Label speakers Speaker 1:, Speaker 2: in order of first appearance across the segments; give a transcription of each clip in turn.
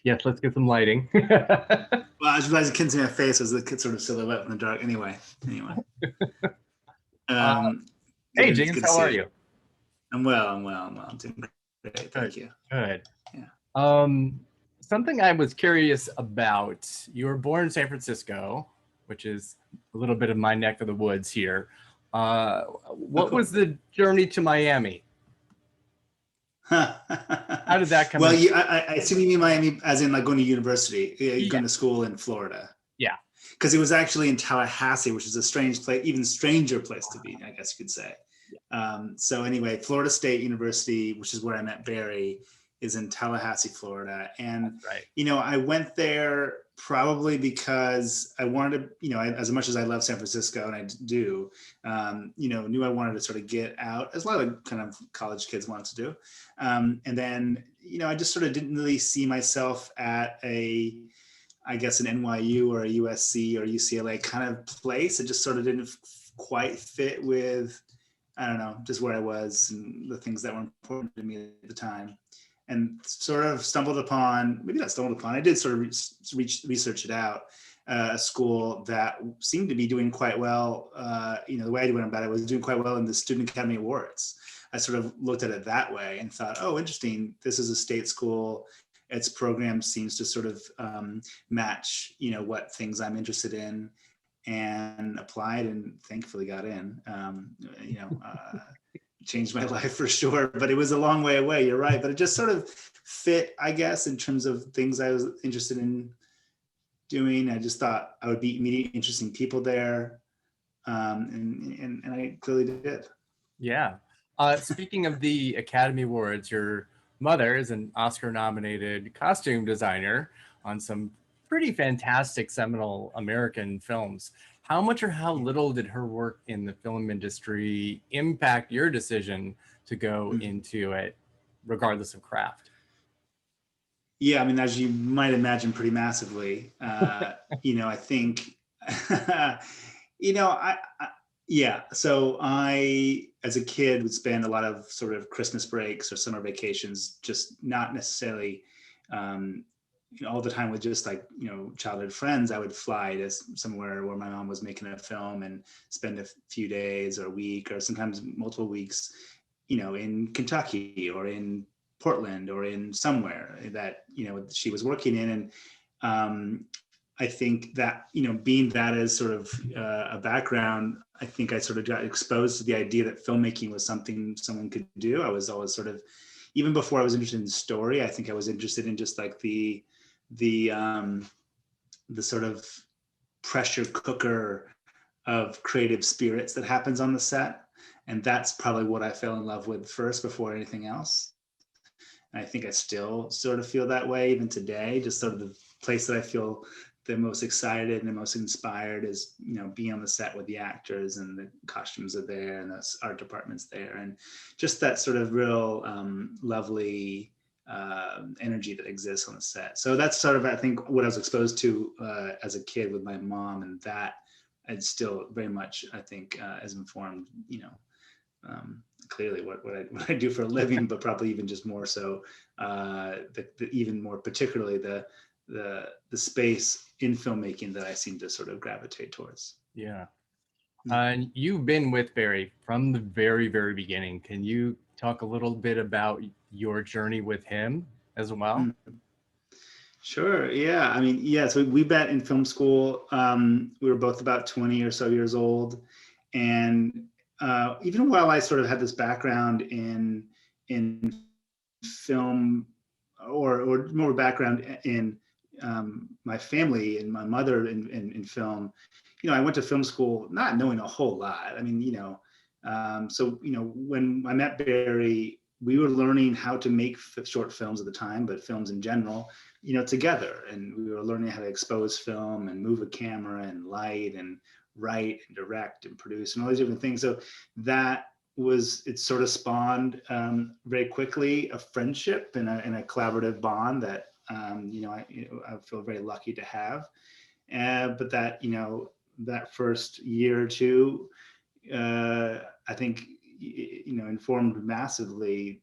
Speaker 1: Yes, let's get some lighting.
Speaker 2: Well, I just realized the kid's in my face was the kid sort of silhouette in the dark. Anyway.
Speaker 1: Uh,
Speaker 2: Um,
Speaker 1: hey,
Speaker 2: good
Speaker 1: James,
Speaker 2: to
Speaker 1: how
Speaker 2: see
Speaker 1: are
Speaker 2: you.
Speaker 1: you?
Speaker 2: I'm well. I'm doing great.
Speaker 1: Good,
Speaker 2: Thank you.
Speaker 1: good.
Speaker 2: Yeah.
Speaker 1: Um, Something I was curious about, you were born in San Francisco, which is a little bit of my neck of the woods here.
Speaker 2: Oh,
Speaker 1: What
Speaker 2: cool.
Speaker 1: was the journey to Miami? How did that come
Speaker 2: Well,
Speaker 1: in?
Speaker 2: I assume you mean Miami as in like going to university,
Speaker 1: Yeah,
Speaker 2: going to school in Florida.
Speaker 1: yeah.
Speaker 2: Because it was actually in Tallahassee, which is a strange place, even stranger place to be, I guess you could say. So anyway, Florida State University, which is where I met Barry, is in Tallahassee, Florida. And,
Speaker 1: That's right.
Speaker 2: I went there probably because I wanted to, as much as I love San Francisco and I do, knew I wanted to sort of get out, as a lot of kind of college kids want to do. And then, I just sort of didn't really see myself at I guess an NYU or a USC or UCLA kind of place. It just sort of didn't quite fit with, I don't know, just where I was and the things that were important to me at the time. And sort of maybe not stumbled upon, I did sort of research it out, a school that seemed to be doing quite well. The way I went about it was doing quite well in the Student Academy Awards. I sort of looked at it that way and thought, oh, interesting. This is a state school. Its program seems to sort of match, what things I'm interested in, and applied and thankfully got in. Changed my life for sure, but it was a long way away. You're right, but it just sort of fit, I guess, in terms of things I was interested in doing. I just thought I would be meeting interesting people there, and I clearly did.
Speaker 1: Yeah. Speaking of the Academy Awards, your mother is an Oscar-nominated costume designer on some pretty fantastic seminal American films. How much or how little did her work in the film industry impact your decision to go into it, regardless of craft?
Speaker 2: Yeah, I mean, as you might imagine, pretty massively. I think, yeah. So as a kid, would spend a lot of sort of Christmas breaks or summer vacations, just not necessarily, all the time with just like, childhood friends. I would fly to somewhere where my mom was making a film and spend a few days or a week or sometimes multiple weeks, in Kentucky or in Portland or in somewhere that she was working in. And I think that being that as sort of a background, I think I sort of got exposed to the idea that filmmaking was something someone could do. I was always sort of, even before I was interested in story, I think I was interested in just like the sort of pressure cooker of creative spirits that happens on the set. And that's probably what I fell in love with first before anything else. And I think I still sort of feel that way even today. Just sort of the place that I feel the most excited and the most inspired is, being on the set with the actors, and the costumes are there and the art department's there, and just that sort of real lovely energy that exists on the set. So that's sort of, I think, what I was exposed to as a kid with my mom, and that it's still very much, I think, has informed, clearly what I do for a living, but probably even just more so, even more particularly the space in filmmaking that I seem to sort of gravitate towards.
Speaker 1: Yeah. And you've been with Barry from the very, very beginning. Can you talk a little bit about your journey with him as well?
Speaker 2: Sure. Yeah. I mean, yeah. So we met in film school. We were both about 20 or so years old, and even while I sort of had this background in film, or more background in my family and my mother in film, I went to film school not knowing a whole lot. I mean, so when I met Barry, we were learning how to make short films at the time, but films in general, together. And we were learning how to expose film and move a camera and light and write and direct and produce and all these different things. So it sort of spawned very quickly a friendship and a collaborative bond that, I feel very lucky to have. But that first year or two, I think, informed massively,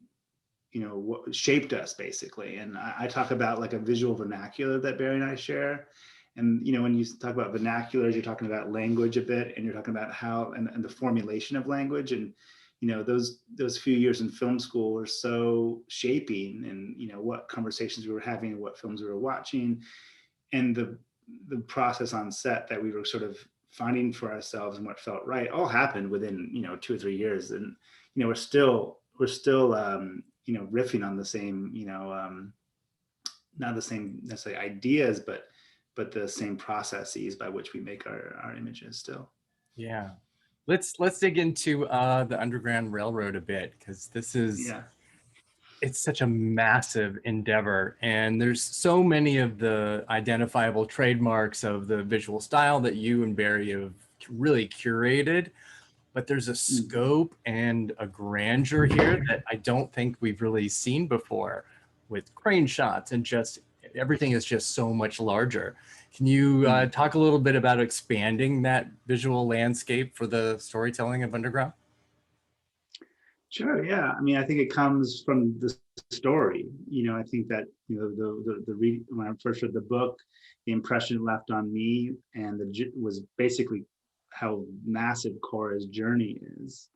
Speaker 2: what shaped us basically. And I talk about like a visual vernacular that Barry and I share. And when you talk about vernaculars, you're talking about language a bit, and you're talking about how and the formulation of language. And those few years in film school were so shaping, and what conversations we were having, and what films we were watching, and the process on set that we were sort of finding for ourselves and what felt right all happened within 2 or 3 years. And we're still riffing on the same not the same necessarily ideas, but the same processes by which we make our images still.
Speaker 1: Yeah. Let's dig into the Underground Railroad a bit, because this is it's such a massive endeavor, and there's so many of the identifiable trademarks of the visual style that you and Barry have really curated, but there's a scope and a grandeur here that I don't think we've really seen before, with crane shots, and just everything is just so much larger. Can you talk a little bit about expanding that visual landscape for the storytelling of Underground?
Speaker 2: Sure. Yeah. I mean, I think it comes from the story. I think that when I first read the book, the impression it left on me was basically how massive Cora's journey is,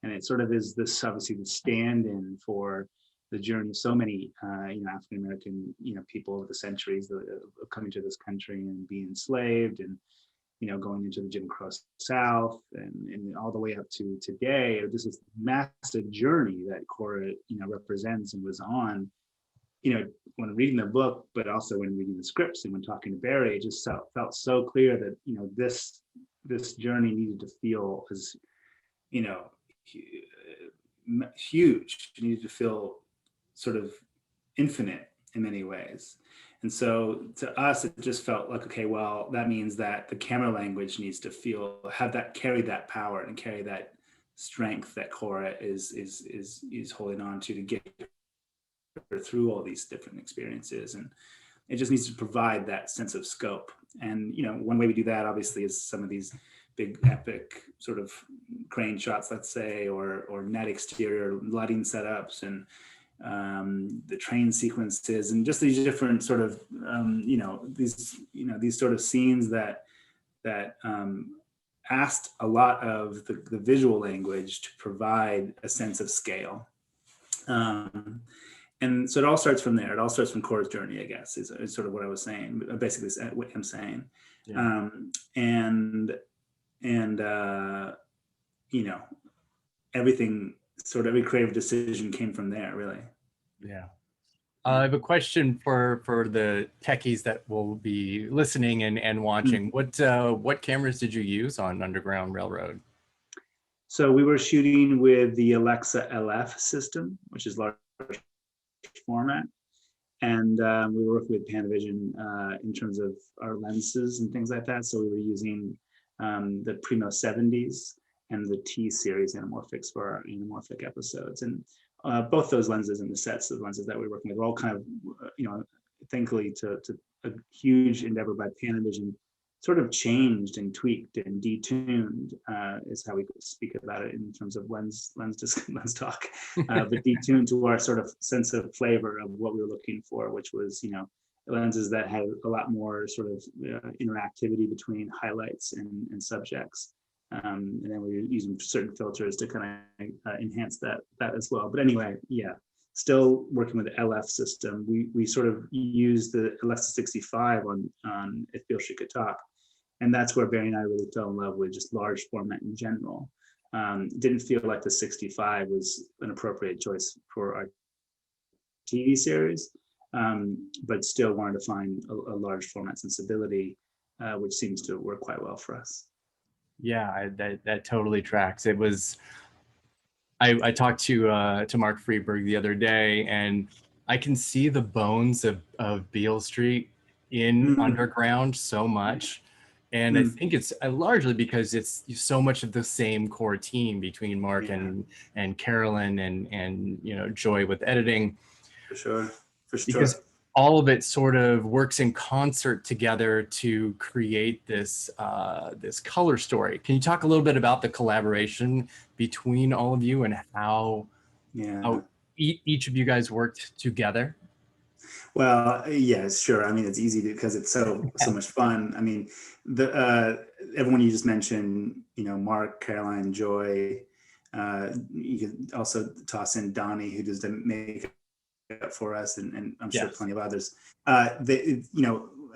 Speaker 2: and it sort of is this obviously the stand-in for the journey of so many African American people over the centuries of coming to this country and being enslaved, and going into the Jim Crow South, and all the way up to today. This is massive journey that Cora, represents and was on, when reading the book, but also when reading the scripts and when talking to Barry, it just felt so clear that, this journey needed to feel as, huge. It needed to feel sort of infinite in many ways. And so to us, it just felt like, okay, well, that means that the camera language needs to carry that power and carry that strength that Cora is holding on to get her through all these different experiences. And it just needs to provide that sense of scope. And, one way we do that obviously is some of these big epic sort of crane shots, let's say, or net exterior lighting setups, and the train sequences, and just these different sort of these sort of scenes that asked a lot of the visual language to provide a sense of scale. And so it all starts from there. It all starts from Cora's journey, I guess, is sort of what I was saying, basically what I'm saying. Yeah. Everything, sort of every creative decision came from there, really.
Speaker 1: Yeah. I have a question for the techies that will be listening and watching. What cameras did you use on Underground Railroad?
Speaker 2: So we were shooting with the Alexa LF system, which is large format. And we were working with Panavision in terms of our lenses and things like that. So we were using the Primo 70s and the T series anamorphics for our anamorphic episodes. And both those lenses and the sets of lenses that we were working with were all kind of, thankfully to a huge endeavor by Panavision, sort of changed and tweaked and detuned, is how we speak about it in terms of lens talk, but detuned to our sort of sense of flavor of what we were looking for, which was, lenses that had a lot more sort of interactivity between highlights and subjects. And then we were using certain filters to kind of enhance that as well. But anyway, yeah, still working with the LF system. We sort of used the Alexa 65 on If Beale Could Talk. And that's where Barry and I really fell in love with just large format in general. Didn't feel like the 65 was an appropriate choice for our TV series, but still wanted to find a large format sensibility, which seems to work quite well for us.
Speaker 1: Yeah, that totally tracks. It was, I talked to Mark Freeberg the other day, and I can see the bones of Beale Street in Underground so much. And I think it's largely because it's so much of the same core team between Mark and Carolyn and Joy with editing.
Speaker 2: For sure.
Speaker 1: Because all of it sort of works in concert together to create this this color story. Can you talk a little bit about the collaboration between all of you and how each of you guys worked together?
Speaker 2: Well, yeah, sure. I mean, it's easy because it's so much fun. I mean, the everyone you just mentioned, Mark, Caroline, Joy. You could also toss in Donnie, who does the makeup for us, and I'm sure
Speaker 1: Yes.
Speaker 2: plenty of others.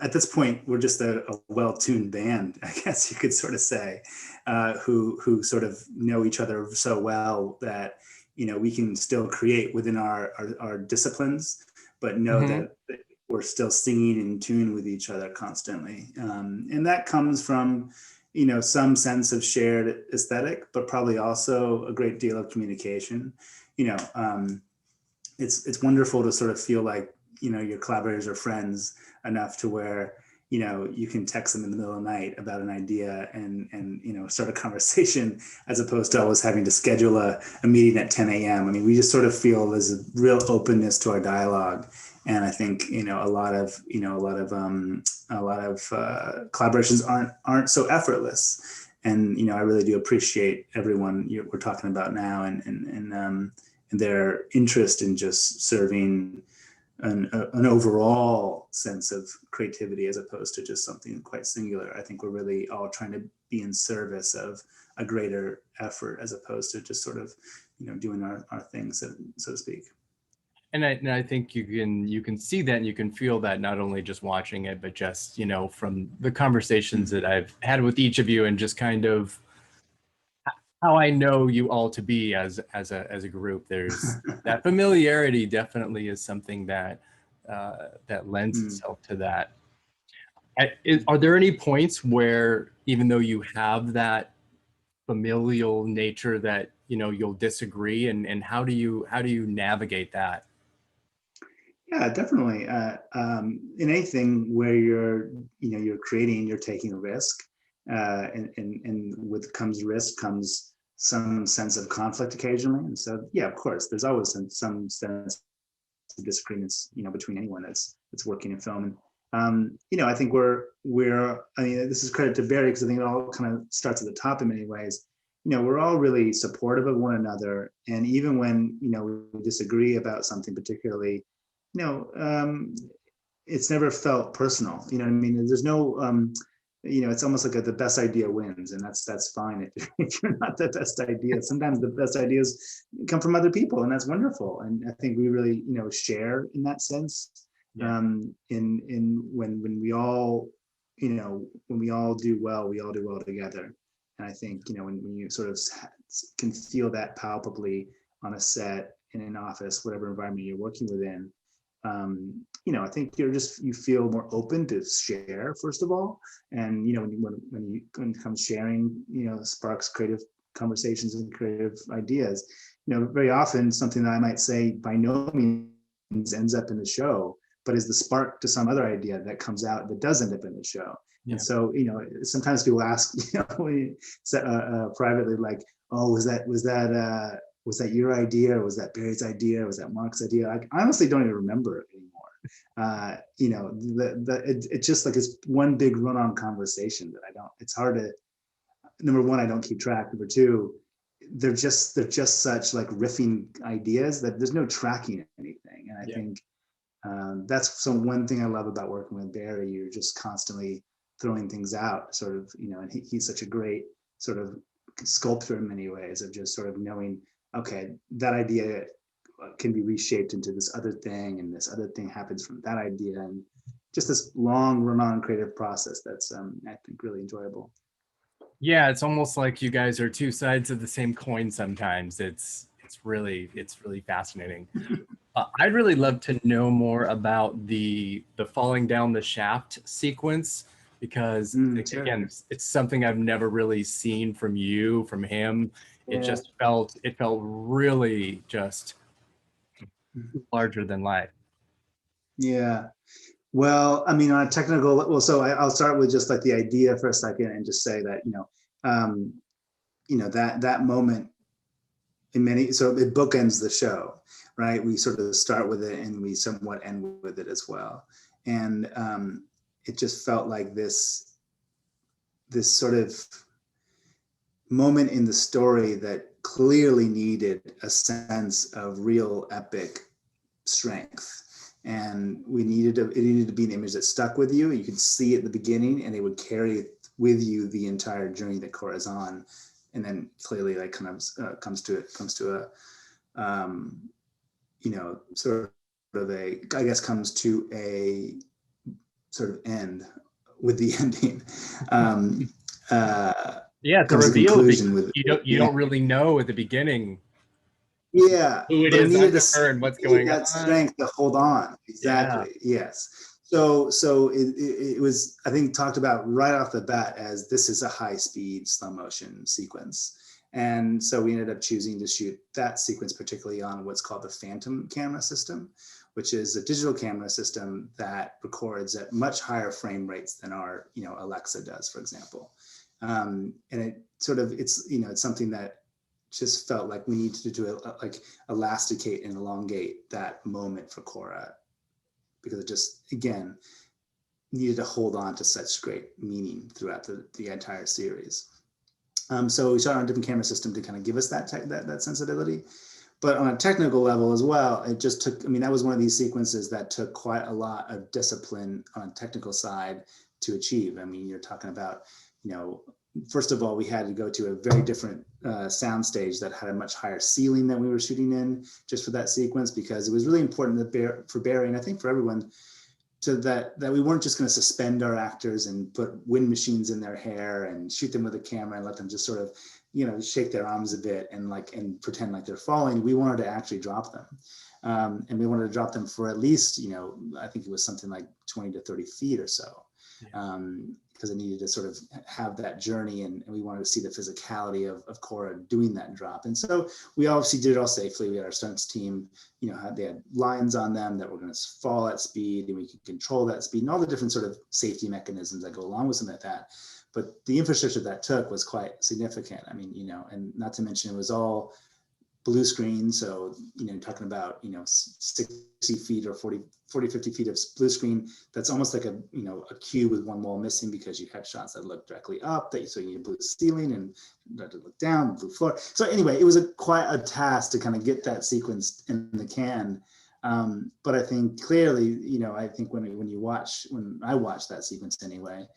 Speaker 2: At this point, we're just a well-tuned band, I guess you could sort of say, who sort of know each other so well that we can still create within our disciplines, but know
Speaker 1: Hmm.
Speaker 2: that we're still singing in tune with each other constantly, and that comes from some sense of shared aesthetic, but probably also a great deal of communication. You know, it's wonderful to sort of feel like your collaborators are friends enough to where you can text them in the middle of the night about an idea and start a conversation, as opposed to always having to schedule a meeting at 10 a.m. I mean, we just sort of feel there's a real openness to our dialogue, and I think a lot of collaborations aren't so effortless. And I really do appreciate everyone we're talking about now, and their interest in just serving an overall sense of creativity, as opposed to just something quite singular. I think we're really all trying to be in service of a greater effort, as opposed to just sort of doing our things, so to speak.
Speaker 1: And I think you can see that and you can feel that not only just watching it, but just from the conversations that I've had with each of you, and just kind of how I know you all to be as a group. There's that familiarity definitely is something that lends
Speaker 2: Mm.
Speaker 1: itself to that. Are there any points where, even though you have that familial nature, that you'll disagree, and how do you navigate that?
Speaker 2: Yeah, definitely. In anything where you're creating, you're taking a risk, and with comes risk comes some sense of conflict occasionally. And so, yeah, of course, there's always some sense of disagreements, between anyone that's working in film. And I think I mean, this is credit to Barry, because I think it all kind of starts at the top in many ways. We're all really supportive of one another, and even when we disagree about something particularly, you know, um, it's never felt personal. You know what I mean? There's no, it's almost like the best idea wins, and that's fine if you're not the best idea. Sometimes the best ideas come from other people, and that's wonderful. And I think we really, share in that sense.
Speaker 1: Yeah.
Speaker 2: In when we all, when we all do well, we all do well together. And I think when you sort of can feel that palpably on a set, in an office, whatever environment you're working within, I think you feel more open to share, first of all. And when it comes sharing, sparks creative conversations and creative ideas. Very often something that I might say by no means ends up in the show, but is the spark to some other idea that comes out that does end up in the show. And
Speaker 1: Yeah.
Speaker 2: so, sometimes people ask, privately, like, oh, was that your idea, or was that Barry's idea, or was that Mark's idea? I honestly don't even remember it anymore. It's just like it's one big run-on conversation that I don't. It's hard to. Number one, I don't keep track. Number two, they're just such like riffing ideas that there's no tracking anything. And I
Speaker 1: Yeah.
Speaker 2: think that's one thing I love about working with Barry. You're just constantly throwing things out, sort of, and he's such a great sort of sculptor in many ways, of just sort of knowing, okay, that idea can be reshaped into this other thing, and this other thing happens from that idea, and just this long run-on creative process that's I think really enjoyable.
Speaker 1: Yeah, it's almost like you guys are two sides of the same coin sometimes. It's really fascinating. I'd really love to know more about the falling down the shaft sequence, because
Speaker 2: Sure.
Speaker 1: again, it's something I've never really seen from you, from him.
Speaker 2: Yeah.
Speaker 1: It felt really just larger than life.
Speaker 2: Yeah. Well, I mean, on a technical, well, so I'll start with just like the idea for a second, and just say that, um, that moment so it bookends the show, right? We sort of start with it and we somewhat end with it as well. And it just felt like this sort of moment in the story that clearly needed a sense of real epic strength, and it needed to be an image that stuck with you. You could see it at the beginning, and it would carry with you the entire journey that Cora's on, and then clearly like kind of comes to a sort of comes to a sort of end with the ending.
Speaker 1: Yeah, it's a
Speaker 2: Comes to
Speaker 1: reveal
Speaker 2: conclusion
Speaker 1: because
Speaker 2: with
Speaker 1: you don't really know at the beginning
Speaker 2: yeah,
Speaker 1: who it
Speaker 2: but it
Speaker 1: is
Speaker 2: needed
Speaker 1: under her and what's going
Speaker 2: that
Speaker 1: on.
Speaker 2: strength to hold on.
Speaker 1: Yeah.
Speaker 2: Exactly. Yes. So it was, I think, talked about right off the bat as this is a high speed slow motion sequence. And so we ended up choosing to shoot that sequence particularly on what's called the Phantom camera system, which is a digital camera system that records at much higher frame rates than our, Alexa does, for example. And it sort of, it's something that just felt like we needed to elasticate and elongate that moment for Cora, because it just, again, needed to hold on to such great meaning throughout the entire series. So we shot on a different camera system to kind of give us that sensibility. But on a technical level as well, it just took, that was one of these sequences that took quite a lot of discipline on a technical side to achieve. You're talking about, first of all, we had to go to a very different sound stage that had a much higher ceiling than we were shooting in just for that sequence, because it was really important for Barry, and I think for everyone, so that we weren't just going to suspend our actors and put wind machines in their hair and shoot them with a camera and let them just sort of, shake their arms a bit and pretend like they're falling. We wanted to actually drop them. And we wanted to drop them for at least, I think it was something like 20 to 30 feet or so. Because it needed to sort of have that journey, and we wanted to see the physicality of Cora doing that drop. And so we obviously did it all safely. We had our stunts team, they had lines on them that were going to fall at speed, and we could control that speed and all the different sort of safety mechanisms that go along with something like that. But the infrastructure that took was quite significant. And not to mention it was all blue screen. So, talking about, 60 feet or 40, 50 feet of blue screen. That's almost like a cube with one wall missing, because you had shots that looked directly up, so you need blue ceiling and to look down, blue floor. So anyway, it was quite a task to kind of get that sequence in the can. But I think clearly, I think when I watch that sequence anyway,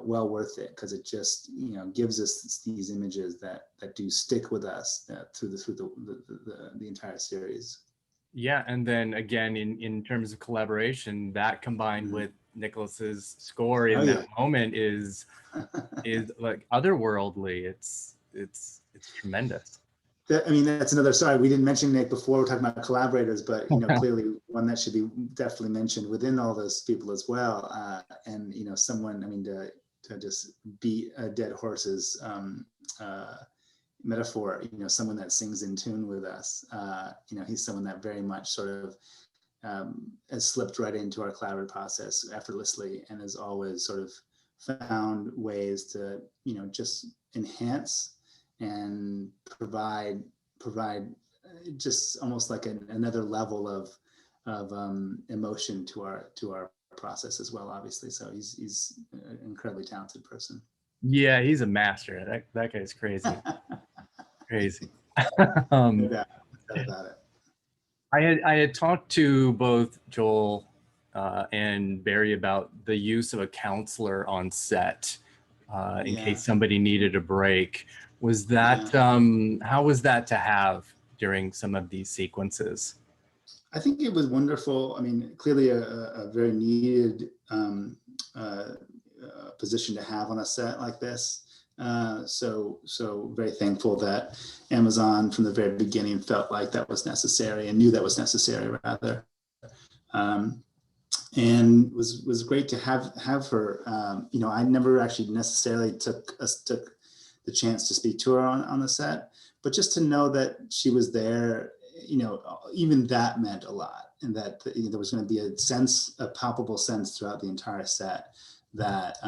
Speaker 2: well worth it, because it just gives us these images that do stick with us through the entire series.
Speaker 1: Yeah, and then again, in terms of collaboration, that combined with Nicholas's score in that moment is like otherworldly. It's tremendous.
Speaker 2: That's another, sorry, we didn't mention Nick before. We're talking about collaborators, but clearly one that should be definitely mentioned within all those people as well. And someone, to just beat a dead horse's metaphor, someone that sings in tune with us. He's someone that very much sort of has slipped right into our collaborative process effortlessly, and has always sort of found ways to just enhance and provide just almost like another level of emotion to our process as well, obviously. So he's an incredibly talented person.
Speaker 1: Yeah, he's a master. That guy's crazy. Crazy.
Speaker 2: No doubt about it.
Speaker 1: I had talked to both Joel and Barry about the use of a counselor on set in case somebody needed a break. Was that how was that to have during some of these sequences?
Speaker 2: I think it was wonderful. Clearly a very needed position to have on a set like this. So very thankful that Amazon from the very beginning felt like that was necessary, and knew that was necessary rather. And was great to have her. I never actually necessarily took the chance to speak to her on the set, but just to know that she was there, even that meant a lot, and that there was going to be a palpable sense throughout the entire set that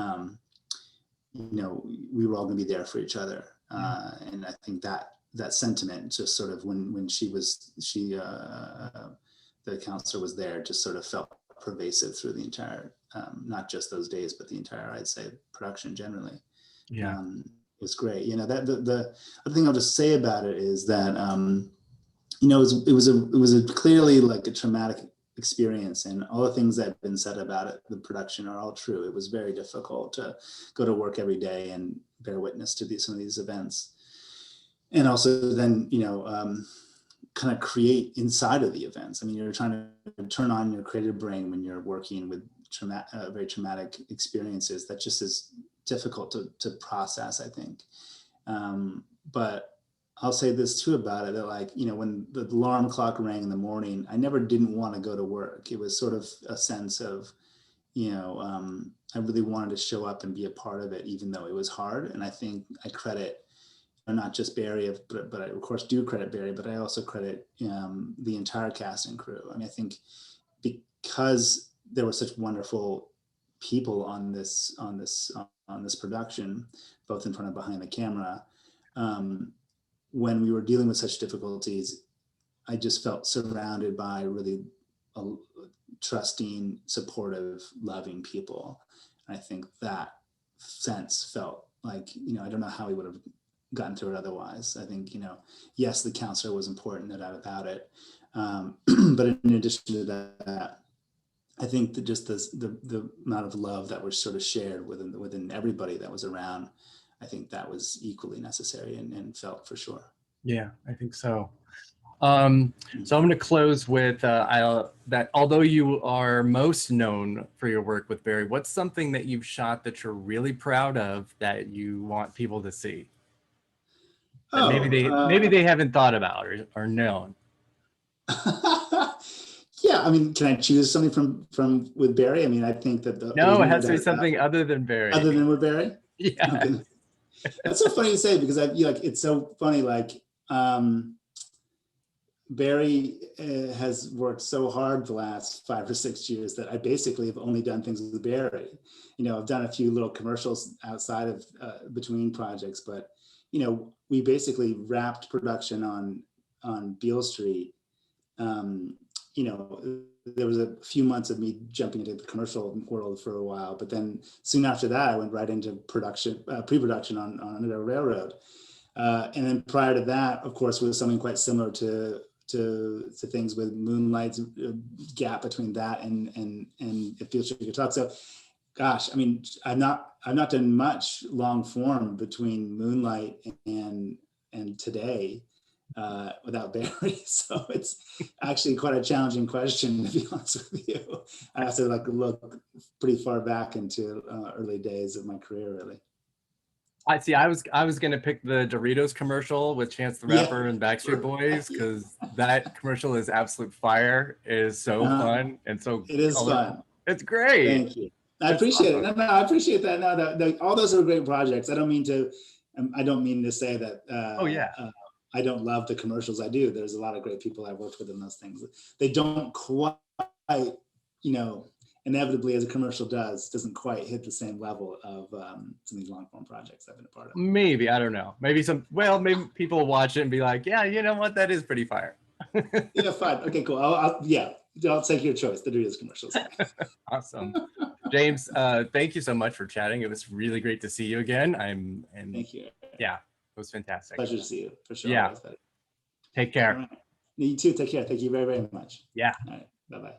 Speaker 2: we were all going to be there for each other. And I think that sentiment just sort of when the counselor was there, just sort of felt pervasive through the entire, not just those days, but the entire, I'd say, production generally. was great. You know, that the other thing I'll just say about it is that you know, it was a clearly like a traumatic experience, and all the things that have been said about it, the production, are all true. It was very difficult to go to work every day and bear witness to some of these events, and also then, you know, kind of create inside of the events. I mean, you're trying to turn on your creative brain when you're working with very traumatic experiences. That just is difficult to process, I think. But I'll say this too about it, that like, you know, when the alarm clock rang in the morning, I never didn't want to go to work. It was sort of a sense of, you know, I really wanted to show up and be a part of it, even though it was hard. And I think I credit not just Barry, but I of course do credit Barry, but I also credit the entire cast and crew. I mean, I think because there were such wonderful people on this production, both in front and behind the camera, when we were dealing with such difficulties, I just felt surrounded by really trusting, supportive, loving people. And I think that sense felt like, you know, I don't know how we would have gotten through it otherwise. I think, you know, yes, the counselor was important, no doubt about it. But in addition to that, I think that just the amount of love that was sort of shared within everybody that was around, I think that was equally necessary and felt for sure.
Speaker 1: Yeah, I think so. So I'm going to close with that although you are most known for your work with Barry, what's something that you've shot that you're really proud of that you want people to see? That maybe they haven't thought about or known.
Speaker 2: Yeah, I mean, can I choose something from with Barry? I mean, I think that
Speaker 1: No, it has to be something other than Barry.
Speaker 2: Other than with Barry?
Speaker 1: Yeah.
Speaker 2: Okay. That's so funny to say, because like, it's so funny, like Barry has worked so hard the last 5 or 6 years that I basically have only done things with Barry. You know, I've done a few little commercials outside of between projects, but you know, we basically wrapped production on Beale Street. You know, there was a few months of me jumping into the commercial world for a while, but then soon after that, I went right into production, pre-production on Underground Railroad. And then prior to that, of course, was something quite similar to things with Moonlight's gap between that and If Beale Street Could Talk. So, gosh, I mean, I've not done much long form between Moonlight and today without Barry. So it's actually quite a challenging question, to be honest with you. I have to like look pretty far back into early days of my career, really.
Speaker 1: I see. I was gonna pick the Doritos commercial with Chance the Rapper and Backstreet Boys, because that commercial is absolute fire. It is so fun and so.
Speaker 2: It is fun.
Speaker 1: It's great.
Speaker 2: Thank you. I appreciate it. No, I appreciate that. No, all those are great projects. I don't mean to say that.
Speaker 1: Oh yeah.
Speaker 2: I don't love the commercials. I do. There's a lot of great people I've worked with in those things. They don't quite, you know, inevitably, as a commercial doesn't quite hit the same level of some of these long form projects I've been a part of.
Speaker 1: Maybe, I don't know. Maybe maybe people will watch it and be like, yeah, you know what? That is pretty fire.
Speaker 2: Yeah, fine. Okay, cool. I'll take your choice. The Doritos commercials.
Speaker 1: Awesome. James, thank you so much for chatting. It was really great to see you again.
Speaker 2: Thank you.
Speaker 1: Yeah, it was fantastic.
Speaker 2: Pleasure to see you, for sure.
Speaker 1: Yeah. Take care.
Speaker 2: Right. You too. Take care. Thank you very, very much.
Speaker 1: Yeah.
Speaker 2: All right. Bye-bye.